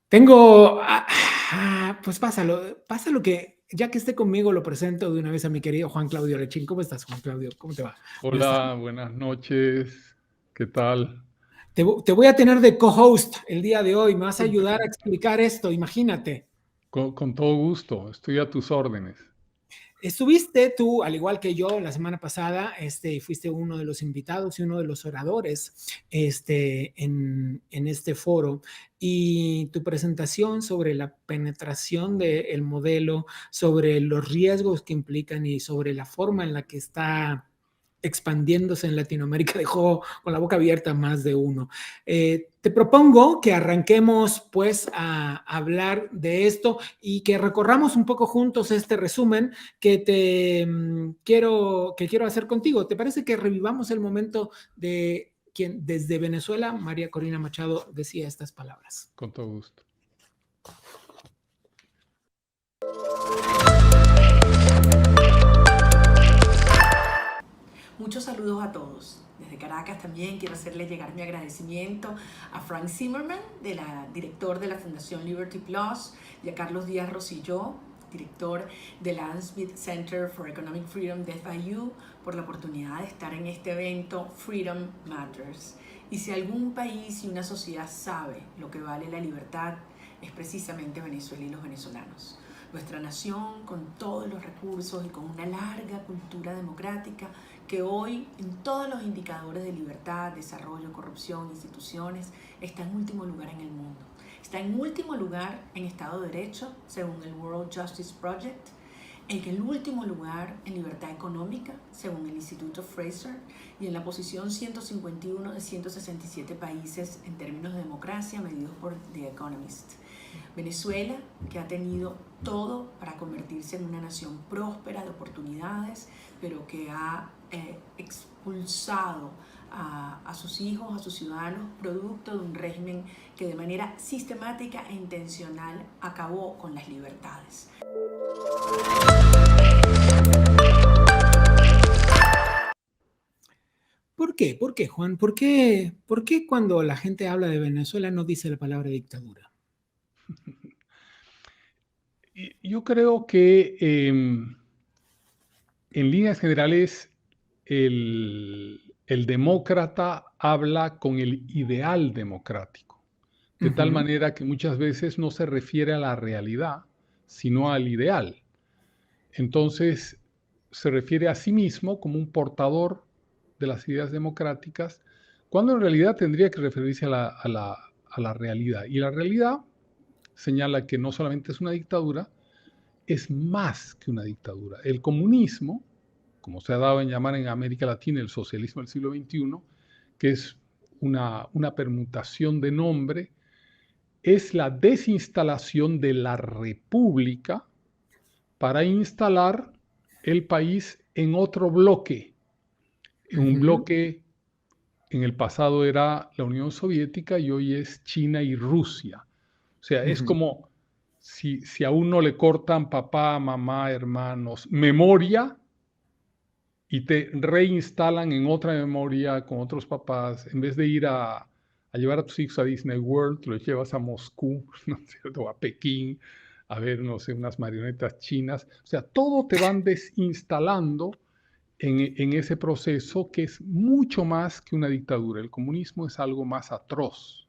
Tengo, pues pásalo que ya que esté conmigo lo presento de una vez a mi querido Juan Claudio Lechín. ¿Cómo estás, Juan Claudio? ¿Cómo te va? Buenas tardes. Hola, buenas noches. ¿Qué tal? Te voy a tener de co-host el día de hoy. Me vas a ayudar a explicar esto, imagínate. Con todo gusto, estoy a tus órdenes. Estuviste tú, al igual que yo, la semana pasada, fuiste uno de los invitados y uno de los oradores en este foro, y tu presentación sobre la penetración del modelo, sobre los riesgos que implican y sobre la forma en la que está expandiéndose en Latinoamérica dejó con la boca abierta más de uno. Te propongo que arranquemos pues a hablar de esto y que recorramos un poco juntos este resumen que quiero hacer contigo. ¿Te parece que revivamos el momento de quien desde Venezuela, María Corina Machado, decía estas palabras? Con todo gusto. Muchos saludos a todos. Desde Caracas también quiero hacerle llegar mi agradecimiento a Frank Zimmerman, director de la Fundación Liberty Plus, y a Carlos Díaz Rosselló, director del Adam Smith Center for Economic Freedom de FIU, por la oportunidad de estar en este evento Freedom Matters. Y si algún país y una sociedad sabe lo que vale la libertad, es precisamente Venezuela y los venezolanos. Nuestra nación, con todos los recursos y con una larga cultura democrática, que hoy en todos los indicadores de libertad, desarrollo, corrupción, instituciones, está en último lugar en el mundo. Está en último lugar en Estado de Derecho, según el World Justice Project, en el último lugar en libertad económica, según el Instituto Fraser, y en la posición 151 de 167 países en términos de democracia medidos por The Economist. Venezuela, que ha tenido todo para convertirse en una nación próspera de oportunidades, pero que ha expulsado a sus hijos, a sus ciudadanos, producto de un régimen que de manera sistemática e intencional acabó con las libertades. ¿Por qué? ¿Por qué, Juan? ¿Por qué cuando la gente habla de Venezuela no dice la palabra dictadura? Yo creo que en líneas generales el demócrata habla con el ideal democrático, de tal manera que muchas veces no se refiere a la realidad, sino al ideal. Entonces se refiere a sí mismo como un portador de las ideas democráticas, cuando en realidad tendría que referirse a la realidad. Y la realidad señala que no solamente es una dictadura, es más que una dictadura. El comunismo, como se ha dado en llamar en América Latina el socialismo del siglo XXI, que es una permutación de nombre, es la desinstalación de la república para instalar el país en otro bloque, en un bloque en el pasado era la Unión Soviética y hoy es China y Rusia. O sea, es como si a uno le cortan papá, mamá, hermanos, memoria y te reinstalan en otra memoria con otros papás, en vez de ir a llevar a tus hijos a Disney World, los llevas a Moscú, ¿no es cierto? O a Pekín, a ver, no sé, unas marionetas chinas. O sea, todo te van desinstalando en ese proceso que es mucho más que una dictadura. El comunismo es algo más atroz.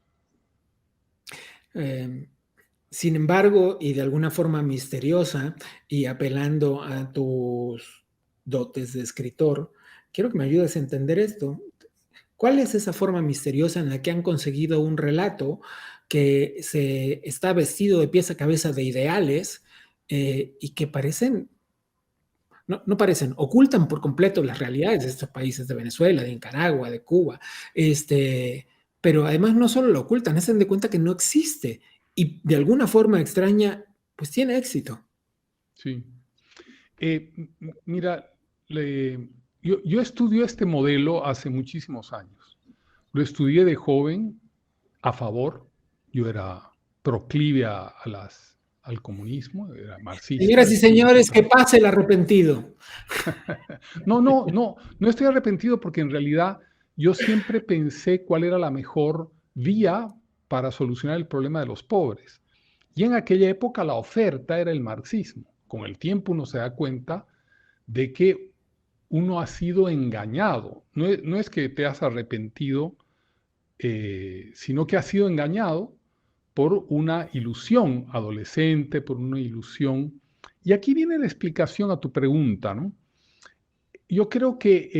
Sin embargo, y de alguna forma misteriosa, y apelando a tus dotes de escritor, quiero que me ayudes a entender esto. ¿Cuál es esa forma misteriosa en la que han conseguido un relato que se está vestido de pies a cabeza de ideales y que parecen, no parecen, ocultan por completo las realidades de estos países, de Venezuela, de Nicaragua, de Cuba, pero además no solo lo ocultan, hacen de cuenta que no existe y de alguna forma extraña, pues tiene éxito. Sí. Mira, yo estudio este modelo hace muchísimos años. Lo estudié de joven a favor. Yo era proclive al comunismo, era marxista Señoras y después de señores, que encontrar. pase el arrepentido. No estoy arrepentido porque en realidad yo siempre pensé cuál era la mejor vía para solucionar el problema de los pobres. Y en aquella época la oferta era el marxismo. Con el tiempo uno se da cuenta de que uno ha sido engañado. No es que te has arrepentido, sino que has sido engañado por una ilusión adolescente, por una ilusión. Y aquí viene la explicación a tu pregunta, ¿no? Yo creo que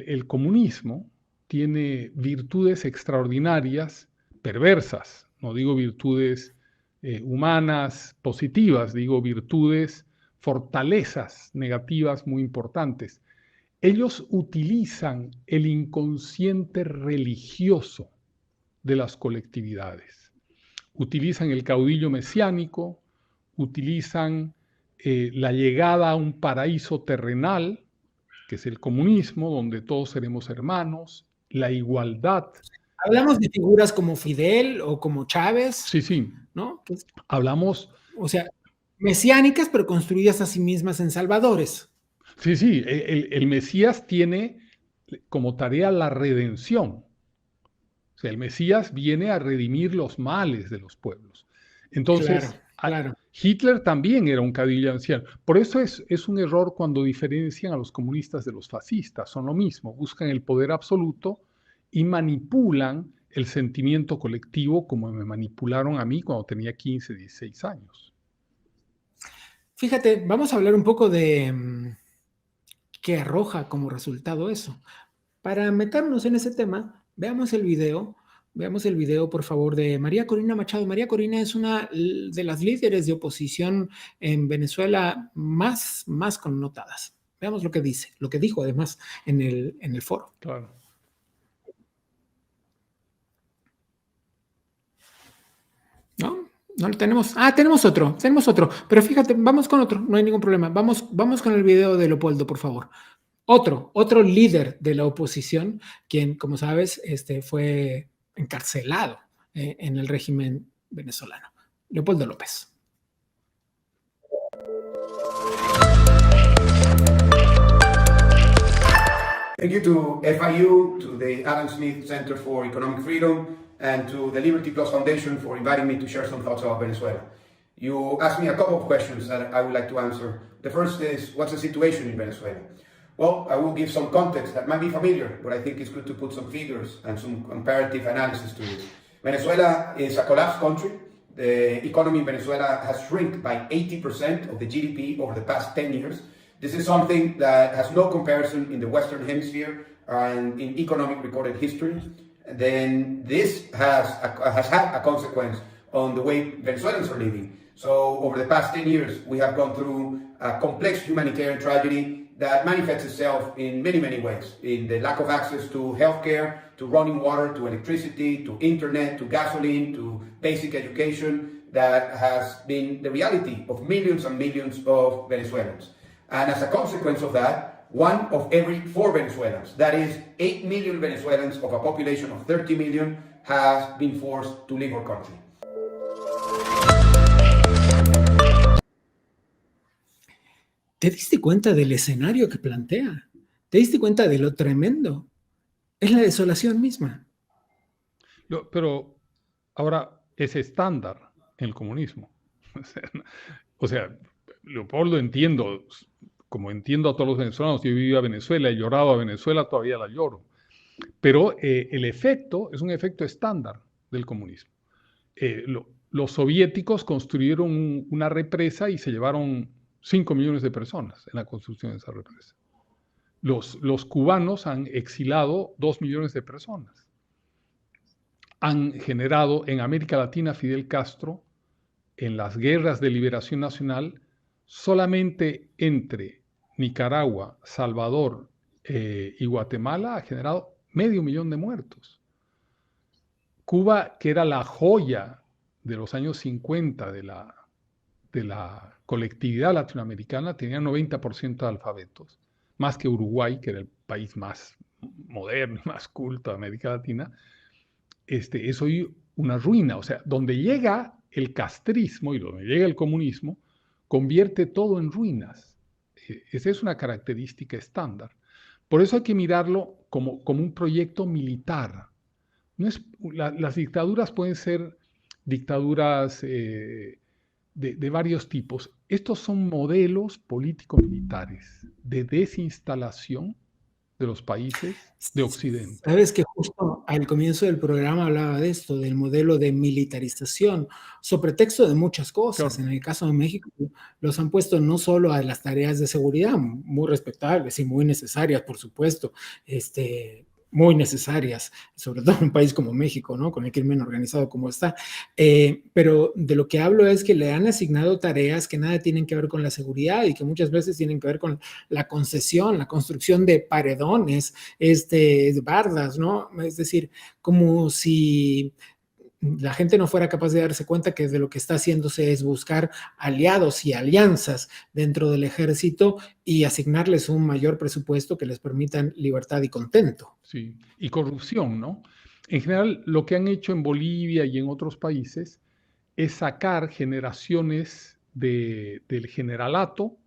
el comunismo tiene virtudes extraordinarias, perversas, no digo virtudes humanas positivas, digo virtudes, fortalezas negativas muy importantes. Ellos utilizan el inconsciente religioso de las colectividades. Utilizan el caudillo mesiánico, utilizan la llegada a un paraíso terrenal, que es el comunismo, donde todos seremos hermanos, la igualdad. Hablamos de figuras como Fidel o como Chávez, Sí. ¿no? Hablamos. O sea, mesiánicas, pero construidas a sí mismas en salvadores. Sí. El Mesías tiene como tarea la redención. O sea, el Mesías viene a redimir los males de los pueblos. Entonces, claro. Hitler también era un caudillo anciano. Por eso es un error cuando diferencian a los comunistas de los fascistas. Son lo mismo, buscan el poder absoluto y manipulan el sentimiento colectivo como me manipularon a mí cuando tenía 15, 16 años. Fíjate, vamos a hablar un poco de qué arroja como resultado eso. Para meternos en ese tema, veamos el video, por favor, de María Corina Machado. María Corina es una de las líderes de oposición en Venezuela más connotadas. Veamos lo que dice, lo que dijo además en el foro. Claro. No lo tenemos. Tenemos otro. Pero fíjate, vamos con otro, no hay ningún problema. Vamos con el video de Leopoldo, por favor. Otro líder de la oposición, quien, como sabes, fue encarcelado en el régimen venezolano. Leopoldo López. Thank you to FIU, to the Adam Smith Center for Economic Freedom, and to the Liberty Plus Foundation for inviting me to share some thoughts about Venezuela. You asked me a couple of questions that I would like to answer. The first is, what's the situation in Venezuela? Well, I will give some context that might be familiar, but I think it's good to put some figures and some comparative analysis to this. Venezuela is a collapsed country. The economy in Venezuela has shrunk by 80% of the GDP over the past 10 years. This is something that has no comparison in the Western Hemisphere and in economic recorded history. Then this has had a consequence on the way Venezuelans are living. So over the past 10 years, we have gone through a complex humanitarian tragedy that manifests itself in many, many ways. In the lack of access to healthcare, to running water, to electricity, to internet, to gasoline, to basic education, that has been the reality of millions and millions of Venezuelans. And as a consequence of that, 1 of every 4 Venezuelans, that is 8 million Venezuelans of a population of 30 million, has been forced to leave our country. ¿Te diste cuenta del escenario que plantea? ¿Te diste cuenta de lo tremendo? Es la desolación misma. Pero ahora es estándar en el comunismo. O sea, Leopoldo, entiendo, como entiendo a todos los venezolanos, yo he vivido a Venezuela, he llorado a Venezuela, todavía la lloro. Pero el efecto es un efecto estándar del comunismo. Los soviéticos construyeron una represa y se llevaron 5 millones de personas en la construcción de esa represa. Los cubanos han exilado 2 millones de personas. Han generado en América Latina Fidel Castro, en las guerras de liberación nacional, solamente entre Nicaragua, Salvador y Guatemala ha generado 500,000 de muertos. Cuba, que era la joya de los años 50 de la colectividad latinoamericana, tenía 90% de alfabetos, más que Uruguay, que era el país más moderno y más culto de América Latina. Es hoy una ruina. O sea, donde llega el castrismo y donde llega el comunismo, convierte todo en ruinas. Esa es una característica estándar. Por eso hay que mirarlo como un proyecto militar. Las dictaduras pueden ser dictaduras de varios tipos. Estos son modelos político-militares de desinstalación de los países de Occidente. Sabes que justo al comienzo del programa hablaba de esto, del modelo de militarización, sobre pretexto de muchas cosas. Claro. En el caso de México, los han puesto no solo a las tareas de seguridad, muy respetables y muy necesarias, por supuesto, muy necesarias, sobre todo en un país como México, ¿no? Con el crimen organizado como está. Pero de lo que hablo es que le han asignado tareas que nada tienen que ver con la seguridad y que muchas veces tienen que ver con la concesión, la construcción de paredones, bardas, ¿no? Es decir, como si la gente no fuera capaz de darse cuenta que de lo que está haciéndose es buscar aliados y alianzas dentro del ejército y asignarles un mayor presupuesto que les permitan libertad y contento. Sí, y corrupción, ¿no? En general, lo que han hecho en Bolivia y en otros países es sacar generaciones del generalato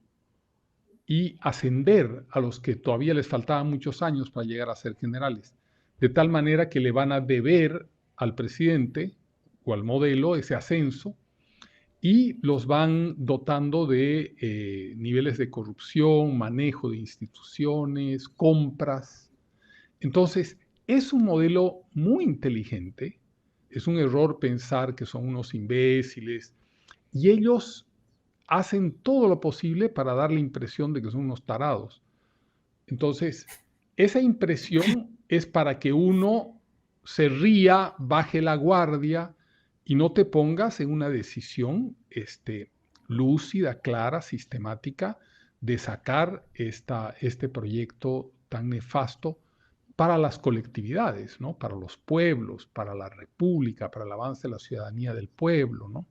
y ascender a los que todavía les faltaban muchos años para llegar a ser generales, de tal manera que le van a deber al presidente o al modelo ese ascenso y los van dotando de niveles de corrupción, manejo de instituciones, compras. Entonces, es un modelo muy inteligente, es un error pensar que son unos imbéciles y ellos hacen todo lo posible para dar la impresión de que son unos tarados. Entonces, esa impresión es para que uno se ría, baje la guardia y no te pongas en una decisión lúcida, clara, sistemática de sacar este proyecto tan nefasto para las colectividades, ¿no? Para los pueblos, para la república, para el avance de la ciudadanía del pueblo, ¿no?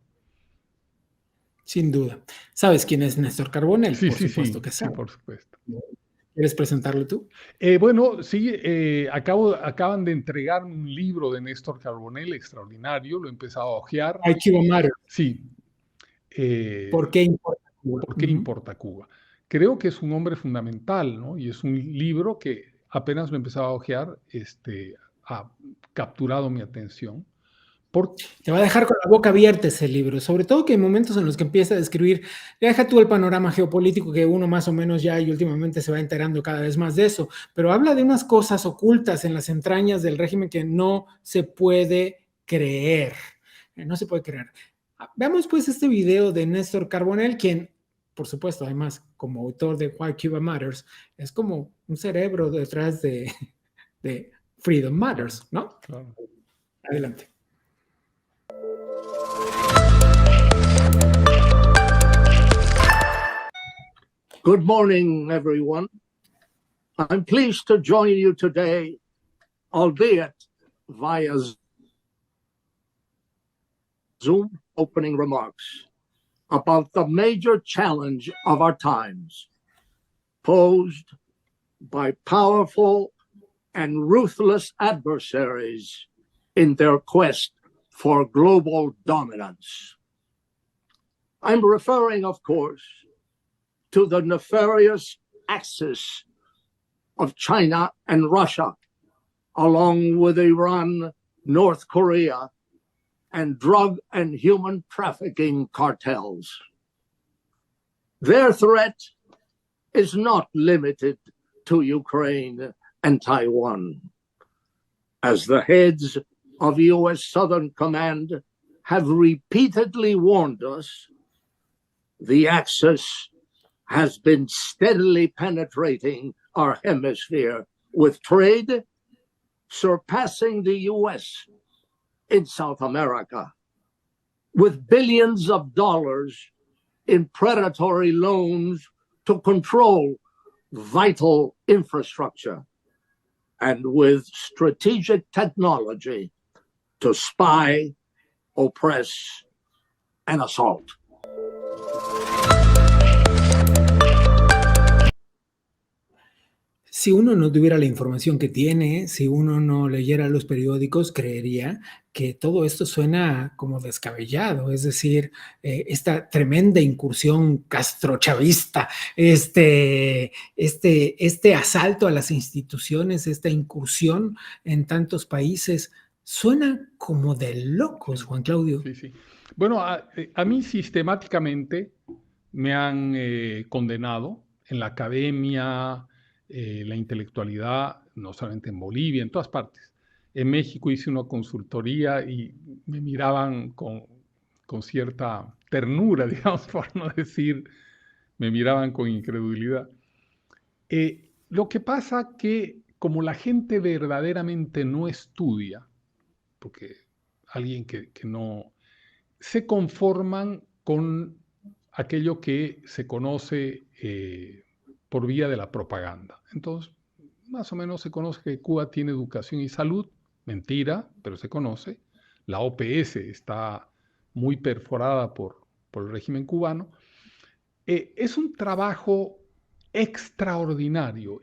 Sin duda. ¿Sabes quién es Néstor Carbonell? Sí, Por sí, supuesto sí, que sí, sabes. por supuesto. ¿Quieres presentarlo tú? Bueno, sí, acaban de entregarme un libro de Néstor Carbonell extraordinario, lo he empezado a hojear. IQ Matter. Sí. ¿Por qué importa Cuba? ¿Por qué importa Cuba? Creo que es un hombre fundamental, ¿no? Y es un libro que apenas lo he empezado a hojear, ha capturado mi atención. Te va a dejar con la boca abierta ese libro, sobre todo que hay momentos en los que empieza a describir, deja tú el panorama geopolítico que uno más o menos ya y últimamente se va enterando cada vez más de eso, pero habla de unas cosas ocultas en las entrañas del régimen que no se puede creer, no se puede creer. Veamos pues este video de Néstor Carbonell, quien, por supuesto, además, como autor de Why Cuba Matters, es como un cerebro detrás de Freedom Matters, ¿no? Claro. Adelante. Good morning, everyone. I'm pleased to join you today, albeit via Zoom opening remarks about the major challenge of our times, posed by powerful and ruthless adversaries in their quest for global dominance. I'm referring, of course, to the nefarious axis of China and Russia, along with Iran, North Korea, and drug and human trafficking cartels. Their threat is not limited to Ukraine and Taiwan. As the heads of U.S. Southern Command have repeatedly warned us, the axis has been steadily penetrating our hemisphere with trade surpassing the U.S. in South America, with billions of dollars in predatory loans to control vital infrastructure, and with strategic technology to spy, oppress, and assault. Si uno no tuviera la información que tiene, si uno no leyera los periódicos, creería que todo esto suena como descabellado, es decir, esta tremenda incursión castrochavista, este asalto a las instituciones, esta incursión en tantos países, suena como de locos, Juan Claudio. Sí, sí. Bueno, a mí sistemáticamente me han condenado en la academia, la intelectualidad, no solamente en Bolivia, en todas partes. En México hice una consultoría y me miraban con cierta ternura, digamos, por no decir, me miraban con incredulidad. Lo que pasa que como la gente verdaderamente no estudia, porque alguien que no, se conforman con aquello que se conoce por vía de la propaganda. Entonces, más o menos se conoce que Cuba tiene educación y salud, mentira, pero se conoce. La OPS está muy perforada por el régimen cubano. Es un trabajo extraordinario,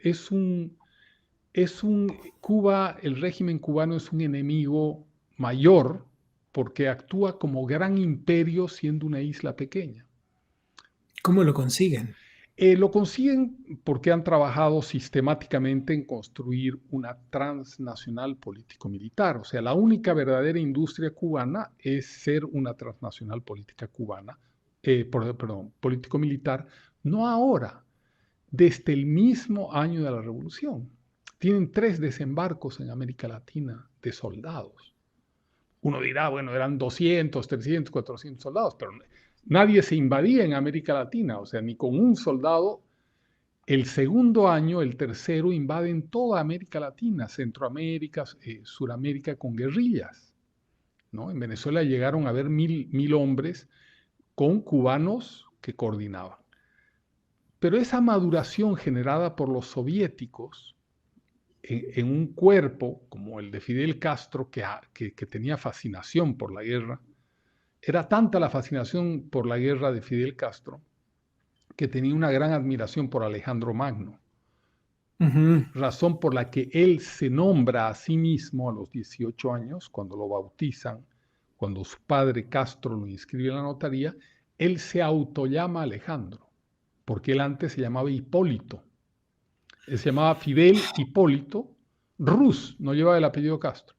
Cuba, el régimen cubano es un enemigo mayor porque actúa como gran imperio siendo una isla pequeña. ¿Cómo lo consiguen? Lo consiguen porque han trabajado sistemáticamente en construir una transnacional político-militar. O sea, la única verdadera industria cubana es ser una transnacional política cubana, político-militar, no ahora, desde el mismo año de la Revolución. Tienen 3 desembarcos en América Latina de soldados. Uno dirá, bueno, eran 200, 300, 400 soldados, pero nadie se invadía en América Latina, o sea, ni con un soldado. El segundo año, el tercero, invaden toda América Latina, Centroamérica, Suramérica, con guerrillas, ¿no? En Venezuela llegaron a haber 1000 hombres con cubanos que coordinaban. Pero esa maduración generada por los soviéticos en un cuerpo como el de Fidel Castro, que tenía fascinación por la guerra, era tanta la fascinación por la guerra de Fidel Castro que tenía una gran admiración por Alejandro Magno, razón por la que él se nombra a sí mismo a los 18 años, cuando lo bautizan, cuando su padre Castro lo inscribe en la notaría, él se autollama Alejandro, porque él antes se llamaba Hipólito. Él se llamaba Fidel Hipólito Ruz, no llevaba el apellido Castro.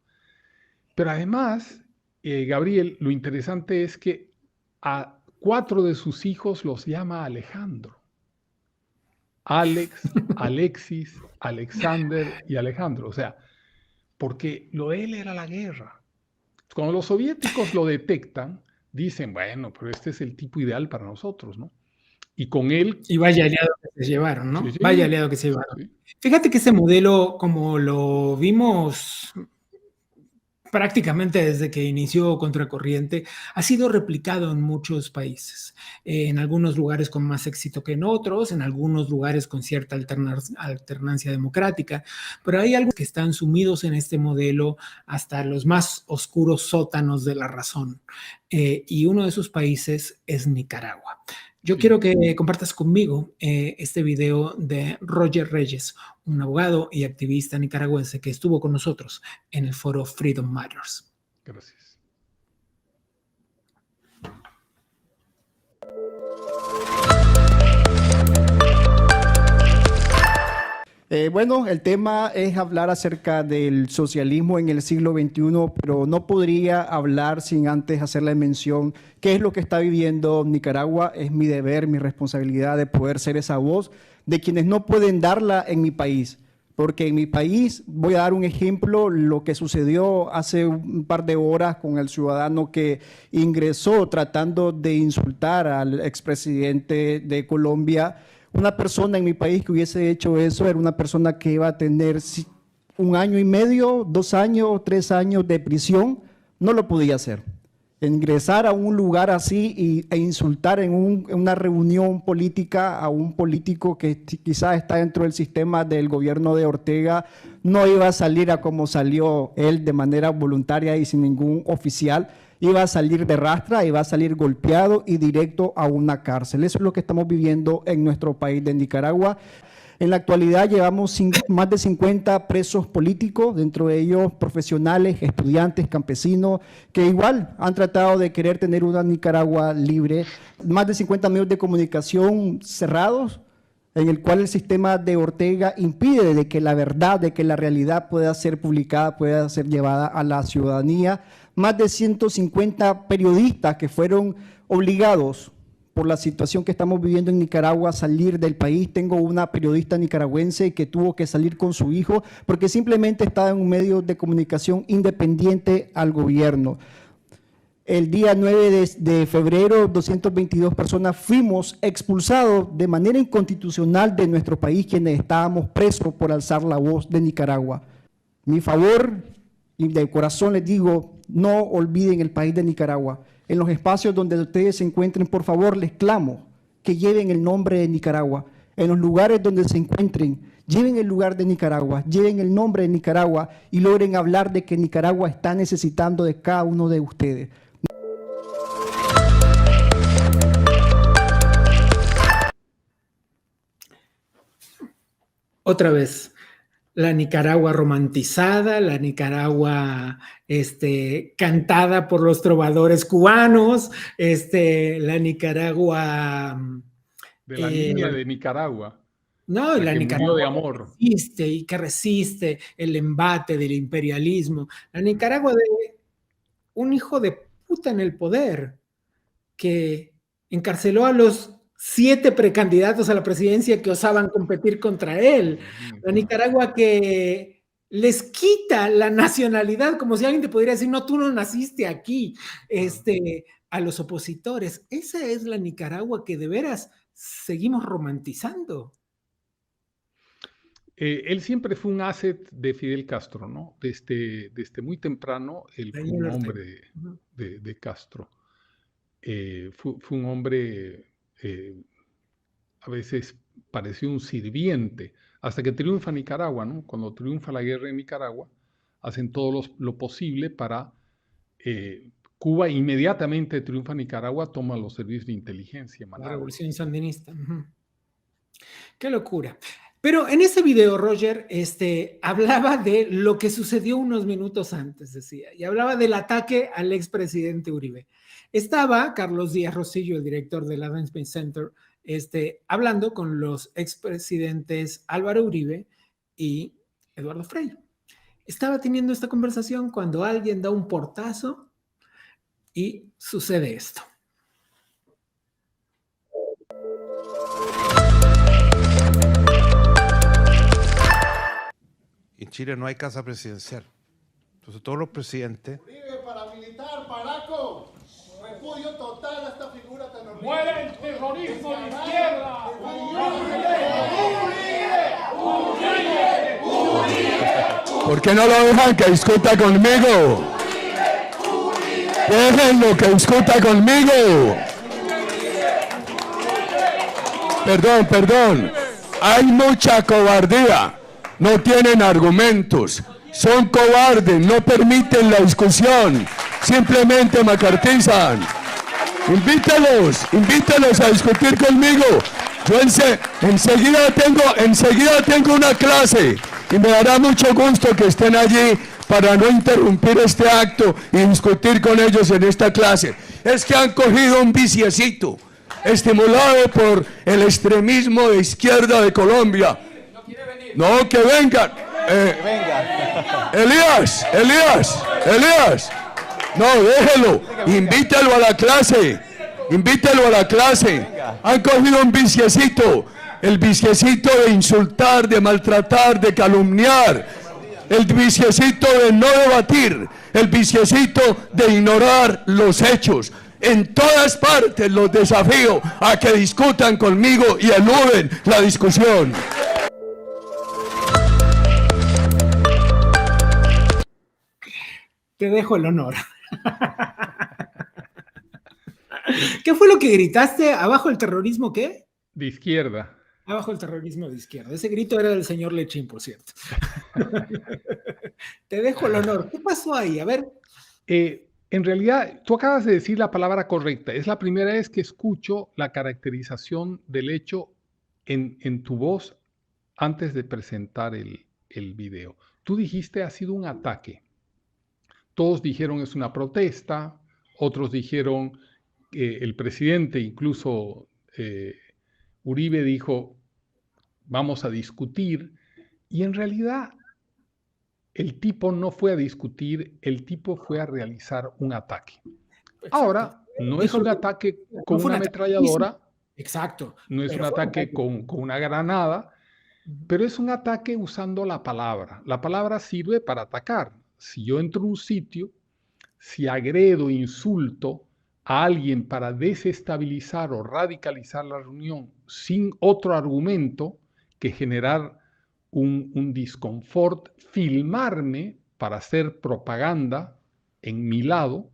Pero además, Gabriel, lo interesante es que a 4 de sus hijos los llama Alejandro. Alex, Alexis, Alexander y Alejandro. O sea, porque lo de él era la guerra. Cuando los soviéticos lo detectan, dicen, bueno, pero este es el tipo ideal para nosotros, ¿no? Y con él... Y vaya aliado que se llevaron, ¿no? Sí, sí, vaya aliado que se llevaron. sí. Fíjate que ese modelo, como lo vimos prácticamente desde que inició Contracorriente, ha sido replicado en muchos países, en algunos lugares con más éxito que en otros, en algunos lugares con cierta alternancia democrática, pero hay algunos que están sumidos en este modelo hasta los más oscuros sótanos de la razón, y uno de esos países es Nicaragua. Yo quiero que compartas conmigo este video de Roger Reyes, un abogado y activista nicaragüense que estuvo con nosotros en el foro Freedom Matters. Gracias. Bueno, el tema es hablar acerca del socialismo en el siglo XXI, pero no podría hablar sin antes hacerle mención qué es lo que está viviendo Nicaragua. Es mi deber, mi responsabilidad de poder ser esa voz de quienes no pueden darla en mi país. Porque en mi país, voy a dar un ejemplo, lo que sucedió hace un par de horas con el ciudadano que ingresó tratando de insultar al expresidente de Colombia. Una persona en mi país que hubiese hecho eso era una persona que iba a tener 1 año y medio, 2 años, 3 años de prisión. No lo podía hacer. Ingresar a un lugar así e insultar en una reunión política a un político que quizás está dentro del sistema del gobierno de Ortega, no iba a salir a como salió él de manera voluntaria y sin ningún oficial. Iba a salir de rastra, iba a salir golpeado y directo a una cárcel. Eso es lo que estamos viviendo en nuestro país de Nicaragua. En la actualidad llevamos más de 50 presos políticos, dentro de ellos profesionales, estudiantes, campesinos, que igual han tratado de querer tener una Nicaragua libre. Más de 50 medios de comunicación cerrados, en el cual el sistema de Ortega impide de que la verdad, de que la realidad pueda ser publicada, pueda ser llevada a la ciudadanía. más de 150 periodistas que fueron obligados por la situación que estamos viviendo en Nicaragua a salir del país. Tengo una periodista nicaragüense que tuvo que salir con su hijo porque simplemente estaba en un medio de comunicación independiente al gobierno. El día 9 de febrero, 222 personas fuimos expulsados de manera inconstitucional de nuestro país, quienes estábamos presos por alzar la voz de Nicaragua. Mi favor, y de corazón les digo, no olviden el país de Nicaragua. En los espacios donde ustedes se encuentren, por favor, les clamo que lleven el nombre de Nicaragua. En los lugares donde se encuentren, lleven el lugar de Nicaragua, lleven el nombre de Nicaragua y logren hablar de que Nicaragua está necesitando de cada uno de ustedes. Otra vez, la Nicaragua romantizada, la Nicaragua cantada por los trovadores cubanos, la Nicaragua... De la niña de Nicaragua. No, la la que Nicaragua murió de amor. que resiste el embate del imperialismo. La Nicaragua de un hijo de puta en el poder que encarceló a los 7 precandidatos a la presidencia que osaban competir contra él. La Nicaragua que les quita la nacionalidad, como si alguien te pudiera decir, no, tú no naciste aquí, a los opositores. Esa es la Nicaragua que de veras seguimos romantizando. Él siempre fue un asset de Fidel Castro, ¿no? Desde muy temprano, él fue un hombre de Castro. Fue un hombre, a veces pareció un sirviente, hasta que triunfa Nicaragua, ¿no? Cuando triunfa la guerra en Nicaragua, hacen todo lo posible para... Cuba inmediatamente triunfa Nicaragua, toma los servicios de inteligencia. La revolución sandinista. Qué locura. Pero en ese video, Roger, hablaba de lo que sucedió unos minutos antes, decía, y hablaba del ataque al expresidente Uribe. Estaba Carlos Díaz Rosillo, el director del Adam Smith Center, hablando con los expresidentes Álvaro Uribe y Eduardo Frei. Estaba teniendo esta conversación cuando alguien da un portazo y sucede esto. En Chile no hay casa presidencial. Entonces todos los presidentes... Uribe, paramilitar, Paraco, repudio total a esta figura tan horrible. ¡Muere el terrorismo de izquierda! ¿Por qué no lo dejan que discuta conmigo? Déjenlo que discuta conmigo. Perdón. Hay mucha cobardía. No tienen argumentos. Son cobardes. No permiten la discusión. Simplemente macartizan. Invítalos a discutir conmigo. Yo enseguida tengo una clase y me dará mucho gusto que estén allí para no interrumpir este acto y discutir con ellos en esta clase. Es que han cogido un viciecito estimulado por el extremismo de izquierda de Colombia. No, que vengan. Elías. No, déjelo. Invítalo a la clase. Han cogido un viciecito. El viciecito de insultar, de maltratar, de calumniar. El viciecito de no debatir. El viciecito de ignorar los hechos. En todas partes los desafío a que discutan conmigo y eluden la discusión. Te dejo el honor. ¿Qué fue lo que gritaste? ¿Abajo el terrorismo qué? De izquierda. Abajo el terrorismo de izquierda. Ese grito era del señor Lechín, por cierto. Te dejo el honor. ¿Qué pasó ahí? A ver. En realidad, tú acabas de decir la palabra correcta. Es la primera vez que escucho la caracterización del hecho en tu voz antes de presentar el video. Tú dijiste ha sido un ataque. Todos dijeron es una protesta, otros dijeron, el presidente, incluso Uribe dijo, vamos a discutir, y en realidad el tipo no fue a discutir, el tipo fue a realizar un ataque. Exacto. Ahora, no es Dijo un que ataque no con fue una un ataque físico. ametralladora, Exacto, no es un pero fue un ataque ataque. con una granada, Ujú. pero es un ataque usando la palabra. La palabra sirve para atacar. Si yo entro a un sitio, si agredo, insulto a alguien para desestabilizar o radicalizar la reunión sin otro argumento que generar un disconfort, filmarme para hacer propaganda en mi lado,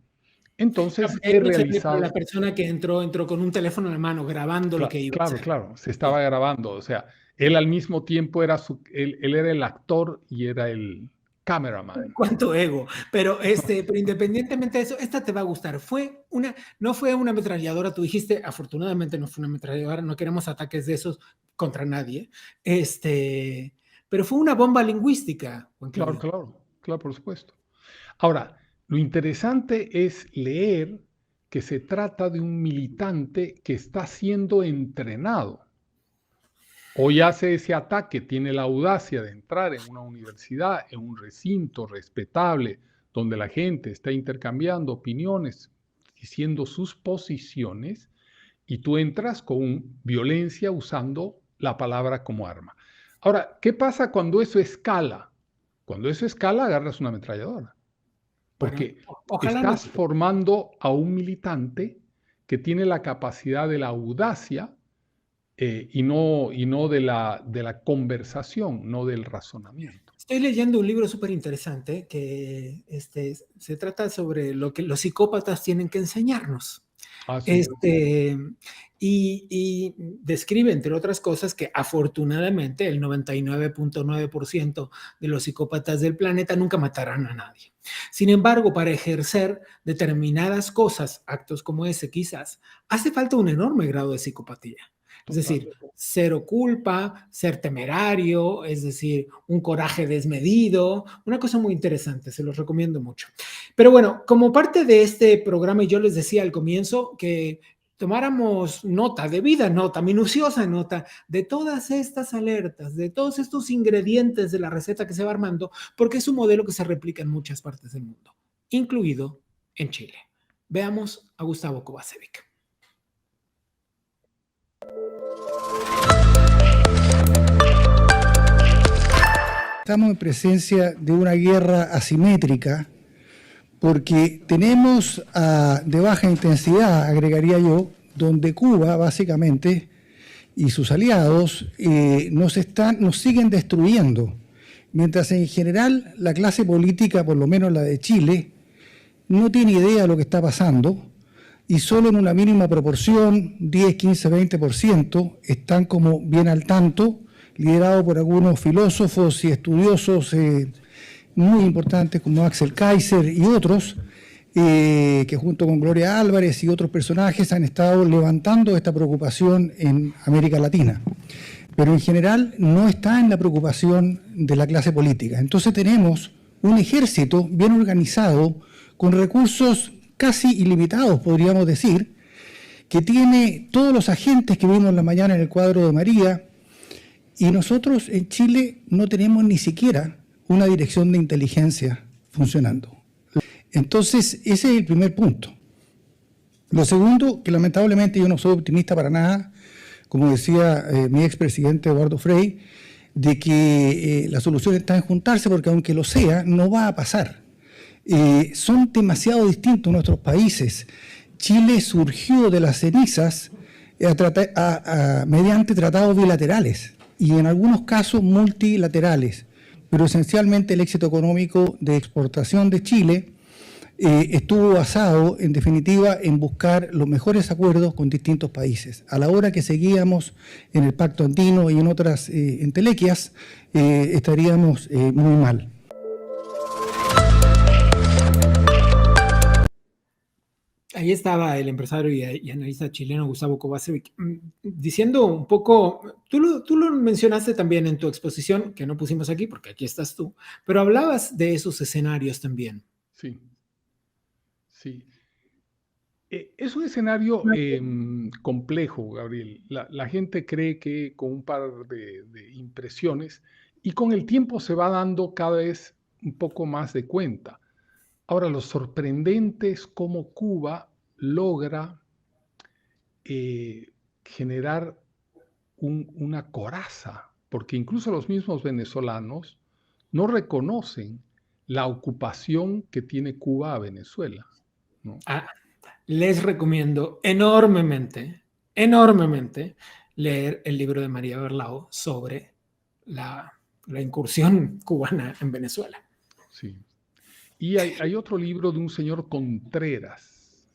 entonces he Eso sería para la realizado. persona que entró con un teléfono en la mano grabando lo que iba a hacer. Claro, se Ya. estaba grabando, o sea, él al mismo tiempo era él era el actor y era el cameraman. Cuánto ego. Pero independientemente de eso, esta te va a gustar. No fue una ametralladora, tú dijiste, afortunadamente no fue una ametralladora, no queremos ataques de esos contra nadie. Pero fue una bomba lingüística, Juan Claudio. Claro, por supuesto. Ahora, lo interesante es leer que se trata de un militante que está siendo entrenado. Hoy hace ese ataque, tiene la audacia de entrar en una universidad, en un recinto respetable, donde la gente está intercambiando opiniones, diciendo sus posiciones, y tú entras con violencia usando la palabra como arma. Ahora, ¿qué pasa cuando eso escala? Cuando eso escala, agarras una ametralladora. Porque Bueno, ojalá no. estás formando a un militante que tiene la capacidad de la audacia y no de la conversación, no del razonamiento. Estoy leyendo un libro súper interesante que se trata sobre lo que los psicópatas tienen que enseñarnos. Sí. Y describe, entre otras cosas, que afortunadamente el 99.9% de los psicópatas del planeta nunca matarán a nadie. Sin embargo, para ejercer determinadas cosas, actos como ese quizás, hace falta un enorme grado de psicopatía. Es decir, cero culpa, ser temerario, es decir, un coraje desmedido, una cosa muy interesante, se los recomiendo mucho. Pero bueno, como parte de este programa, yo les decía al comienzo que tomáramos nota, debida nota, minuciosa nota de todas estas alertas, de todos estos ingredientes de la receta que se va armando, porque es un modelo que se replica en muchas partes del mundo, incluido en Chile. Veamos a Gustavo Kovacevic. Estamos en presencia de una guerra asimétrica porque tenemos de baja intensidad, agregaría yo, donde Cuba básicamente y sus aliados nos siguen destruyendo, mientras en general la clase política, por lo menos la de Chile, no tiene idea de lo que está pasando y solo en una mínima proporción, 10, 15, 20%, están como bien al tanto, liderado por algunos filósofos y estudiosos muy importantes como Axel Kaiser y otros, que junto con Gloria Álvarez y otros personajes han estado levantando esta preocupación en América Latina. Pero en general no está en la preocupación de la clase política. Entonces tenemos un ejército bien organizado, con recursos casi ilimitados, podríamos decir, que tiene todos los agentes que vimos en la mañana en el cuadro de María. Y nosotros en Chile no tenemos ni siquiera una dirección de inteligencia funcionando. Entonces, ese es el primer punto. Lo segundo, que lamentablemente yo no soy optimista para nada, como decía mi expresidente Eduardo Frei, de que la solución está en juntarse, porque aunque lo sea, no va a pasar. Son demasiado distintos nuestros países. Chile surgió de las cenizas mediante tratados bilaterales y en algunos casos multilaterales, pero esencialmente el éxito económico de exportación de Chile estuvo basado, en definitiva, en buscar los mejores acuerdos con distintos países. A la hora que seguíamos en el Pacto Andino y en otras entelequias, estaríamos muy mal. Ahí estaba el empresario y analista chileno Gustavo Kovacevic diciendo un poco, tú lo mencionaste también en tu exposición, que no pusimos aquí porque aquí estás tú, pero hablabas de esos escenarios también. Sí. Es un escenario complejo, Gabriel. La gente cree que con un par de impresiones y con el tiempo se va dando cada vez un poco más de cuenta. Ahora, lo sorprendente es cómo Cuba logra generar una coraza, porque incluso los mismos venezolanos no reconocen la ocupación que tiene Cuba a Venezuela, ¿no? Les recomiendo enormemente, enormemente leer el libro de María Berlao sobre la incursión cubana en Venezuela. Sí. Y hay otro libro de un señor Contreras,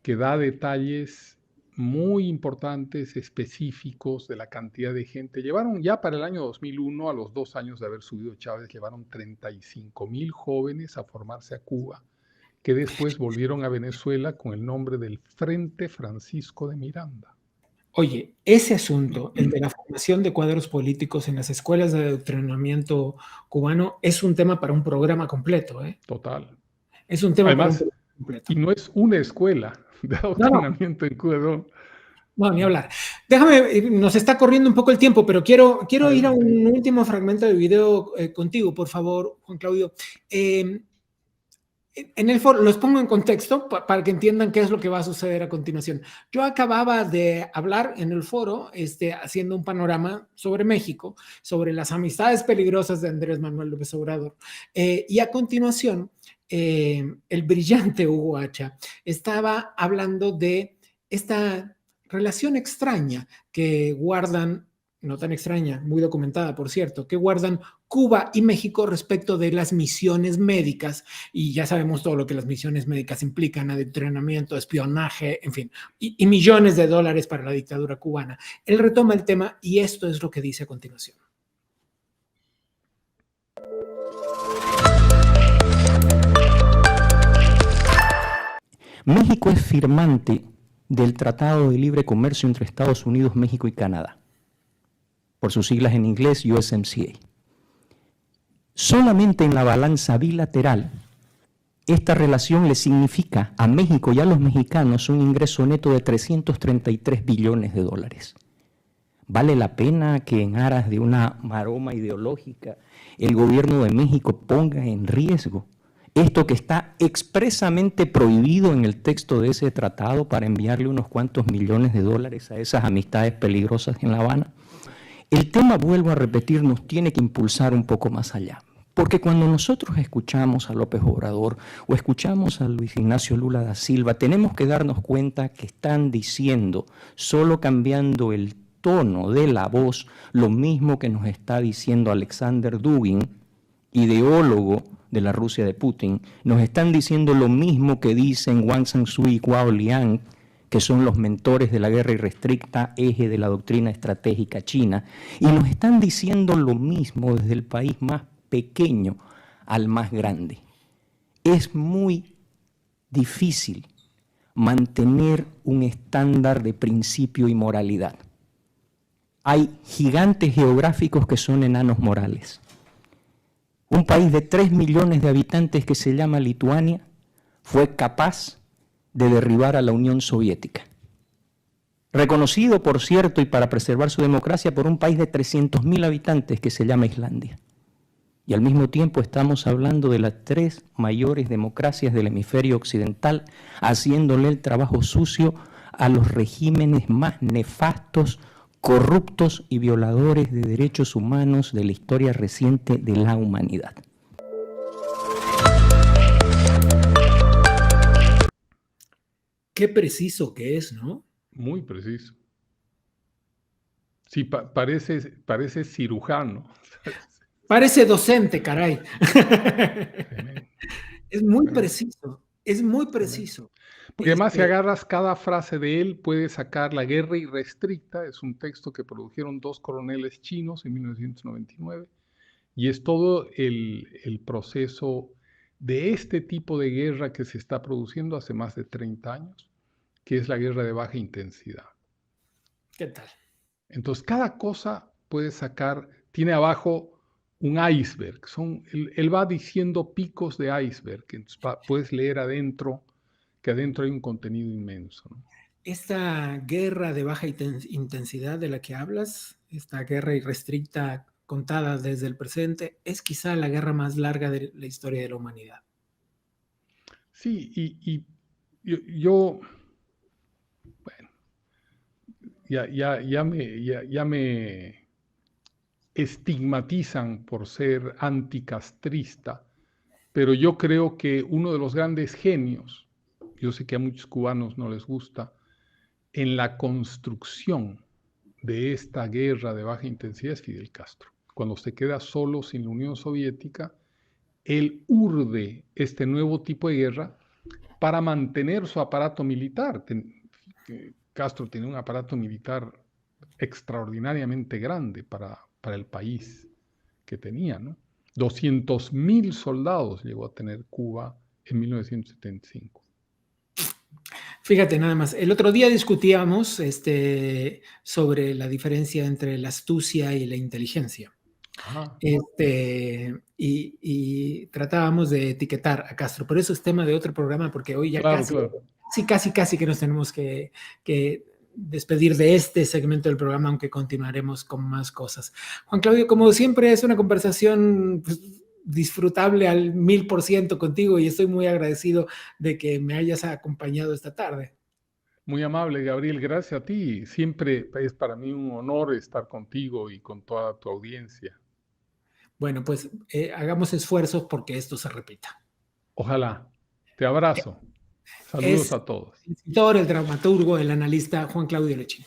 que da detalles muy importantes, específicos de la cantidad de gente. Llevaron ya para el año 2001, a los 2 años de haber subido Chávez, llevaron 35,000 jóvenes a formarse a Cuba, que después volvieron a Venezuela con el nombre del Frente Francisco de Miranda. Oye, ese asunto, el de la formación de cuadros políticos en las escuelas de adoctrinamiento cubano, es un tema para un programa completo, ¿eh? Total. Es un tema Además, para un programa completo. Y no es una escuela de adoctrinamiento en Cuba. No, ni hablar. Déjame, nos está corriendo un poco el tiempo, pero quiero ir a un último fragmento de video contigo, por favor, Juan Claudio. En el foro, los pongo en contexto para que entiendan qué es lo que va a suceder a continuación. Yo acababa de hablar en el foro, haciendo un panorama sobre México, sobre las amistades peligrosas de Andrés Manuel López Obrador. Y a continuación, el brillante Hugo Hacha estaba hablando de esta relación extraña que guardan, no tan extraña, muy documentada, por cierto, que guardan Cuba y México respecto de las misiones médicas, y ya sabemos todo lo que las misiones médicas implican: adoctrinamiento, espionaje, en fin, y millones de dólares para la dictadura cubana. Él retoma el tema y esto es lo que dice a continuación. México es firmante del Tratado de Libre Comercio entre Estados Unidos, México y Canadá, por sus siglas en inglés USMCA. Solamente en la balanza bilateral, esta relación le significa a México y a los mexicanos un ingreso neto de 333 billones de dólares. ¿Vale la pena que en aras de una maroma ideológica el gobierno de México ponga en riesgo esto que está expresamente prohibido en el texto de ese tratado para enviarle unos cuantos millones de dólares a esas amistades peligrosas en La Habana? El tema, vuelvo a repetir, nos tiene que impulsar un poco más allá. Porque cuando nosotros escuchamos a López Obrador o escuchamos a Luis Ignacio Lula da Silva, tenemos que darnos cuenta que están diciendo, solo cambiando el tono de la voz, lo mismo que nos está diciendo Alexander Dugin, ideólogo de la Rusia de Putin. Nos están diciendo lo mismo que dicen Wang Sansui y Guo Liang, que son los mentores de la guerra irrestricta, eje de la doctrina estratégica china, y nos están diciendo lo mismo desde el país más pequeño al más grande. Es muy difícil mantener un estándar de principio y moralidad. Hay gigantes geográficos que son enanos morales. Un país de 3 millones de habitantes que se llama Lituania fue capaz de derribar a la Unión Soviética. Reconocido, por cierto, y para preservar su democracia, por un país de 300.000 habitantes que se llama Islandia. Y al mismo tiempo estamos hablando de las 3 mayores democracias del hemisferio occidental, haciéndole el trabajo sucio a los regímenes más nefastos, corruptos y violadores de derechos humanos de la historia reciente de la humanidad. Qué preciso que es, ¿no? Muy preciso. Sí, parece cirujano. Parece docente, caray. Es muy preciso, es muy preciso. Porque además, si agarras cada frase de él, puedes sacar La guerra irrestricta, es un texto que produjeron 2 coroneles chinos en 1999, y es todo el proceso de este tipo de guerra que se está produciendo hace más de 30 años, que es la guerra de baja intensidad. ¿Qué tal? Entonces, cada cosa puede sacar, tiene abajo un iceberg, él va diciendo picos de iceberg, entonces puedes leer adentro, que adentro hay un contenido inmenso, ¿no? Esta guerra de baja intensidad de la que hablas, esta guerra irrestricta contada desde el presente, es quizá la guerra más larga de la historia de la humanidad. Sí, y yo bueno, ya me estigmatizan por ser anticastrista, pero yo creo que uno de los grandes genios, yo sé que a muchos cubanos no les gusta, en la construcción de esta guerra de baja intensidad es Fidel Castro. Cuando se queda solo sin la Unión Soviética, él urde este nuevo tipo de guerra para mantener su aparato militar. Castro tenía un aparato militar extraordinariamente grande para el país que tenía, ¿no? 200,000 soldados llegó a tener Cuba en 1975. Fíjate nada más, el otro día discutíamos sobre la diferencia entre la astucia y la inteligencia. Y tratábamos de etiquetar a Castro, pero eso es tema de otro programa porque hoy ya casi que nos tenemos que despedir de este segmento del programa, aunque continuaremos con más cosas. Juan Claudio, como siempre, es una conversación disfrutable al 1000% contigo y estoy muy agradecido de que me hayas acompañado esta tarde. Muy amable, Gabriel, gracias a ti. Siempre es para mí un honor estar contigo y con toda tu audiencia. Bueno, pues hagamos esfuerzos porque esto se repita. Ojalá. Te abrazo. Saludos a todos. El escritor, el dramaturgo, el analista Juan Claudio Lechín.